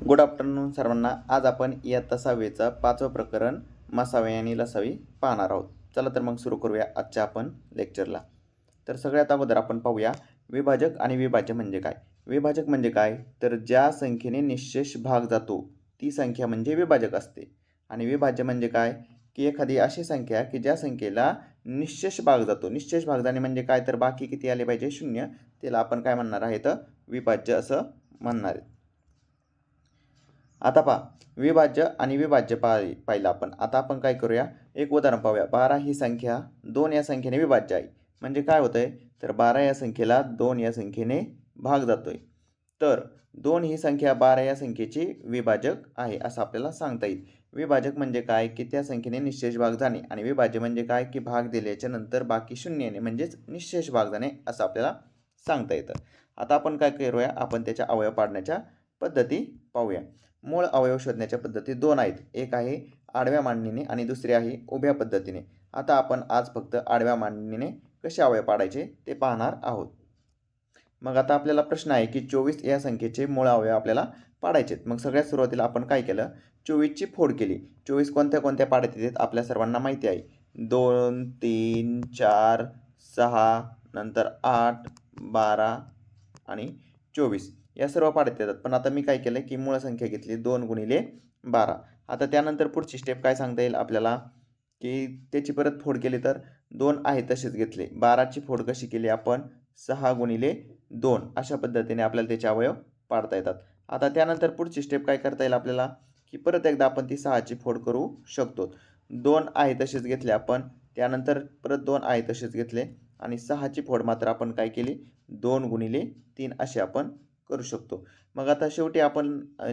Good afternoon सर्वांना. आज आपण इयत्ता 6वीचं 5वं प्रकरण मसावे आणि लसावी पाहणार आहोत. चला तर मग सुरू करूया आजच्या आपण लेक्चरला. तर सगळ्यात अगोदर आपण पाहूया विभाजक आणि विभाज्य म्हणजे काय. विभाजक म्हणजे काय, तर ज्या संख्येने निःशेष भाग जातो ती संख्या म्हणजे विभाजक असते. आणि विभाज्य म्हणजे काय, की एखादी अशी संख्या की ज्या संख्येला निःशेष भाग जातो. निःशेष भाग जाणे म्हणजे काय, तर बाकी किती आले पाहिजे, शून्य. त्याला आपण काय म्हणणार आहे, तर विभाज्य असं म्हणणार आहे. आता पहा, विभाज्य आणि विभाज्य पाहिलं आपण. आता आपण काय करूया, एक उदाहरण पाहूया. 12 ही संख्या 2 या संख्येने विभाज्य आहे. म्हणजे काय होतंय, तर 12 या संख्येला 2 या संख्येने भाग जातोय. तर 2 ही संख्या 12 या संख्येची विभाजक आहे असं आपल्याला सांगता येईल. विभाजक म्हणजे काय, की त्या संख्येने निःशेष भाग जाणे. आणि विभाज्य म्हणजे काय, की भाग दिल्याच्या नंतर बाकी शून्य येणे म्हणजेच निःशेष भाग जाणे असं आपल्याला सांगता येतं. आता आपण काय करूया, आपण त्याच्या अवयव पाडण्याच्या पद्धती पाहूया. मूळ अवयव शोधण्याच्या पद्धती दोन आहेत. एक आहे आडव्या मांडणीने आणि दुसरी आहे उभ्या पद्धतीने. आता आपण आज फक्त आडव्या मांडणीने कसे अवयव पाडायचे ते पाहणार आहोत. मग आता आपल्याला प्रश्न आहे की 24 या संख्येचे मूळ अवयव आपल्याला पाडायचे आहेत. मग सगळ्यात सुरुवातीला आपण काय केलं, 24ची फोड केली. 24 कोणत्या कोणत्या पाड्यात येतात आपल्या सर्वांना माहिती आहे. 2, 3, 4, 6, नंतर 8, 12 आणि 24 या सर्व पाड्यात येतात. पण आता मी काय केलं, की मूळ संख्या घेतली 2 गुणिले 12. आता त्यानंतर पुढची स्टेप काय सांगता येईल आपल्याला, की त्याची परत फोड केली तर 2 आहे तसेच घेतले. 12ची फोड कशी केली आपण, 6 गुणिले 2 अशा पद्धतीने आपल्याला त्याचे अवयव पाडता येतात. आता त्यानंतर पुढची स्टेप काय करता येईल आपल्याला, की परत एकदा आपण ती 6ची फोड करू शकतो. 2 आहे तसेच घेतले आपण, त्यानंतर परत 2 आहे तसेच घेतले आणि 6ची फोड मात्र आपण काय केली, 2 गुणिले 3 असे आपण करू शकतो. मग आता शेवटी आपण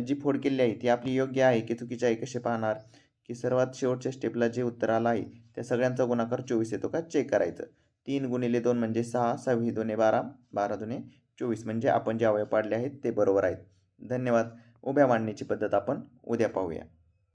जी फोड केली आहे ती आपली योग्य आहे की चुकीची आहे कसे पाहणार, की सर्वात शेवटच्या स्टेपला जे उत्तर आलं आहे त्या सगळ्यांचा गुणाकार 24 येतो का चेक करायचं. 3 गुणिले 2 म्हणजे 6, 6 2 12, 12 2 24 म्हणजे आपण जे अवयव पाडले आहेत ते बरोबर आहेत. धन्यवाद. उभ्या मांडणीची पद्धत आपण उद्या पाहूया.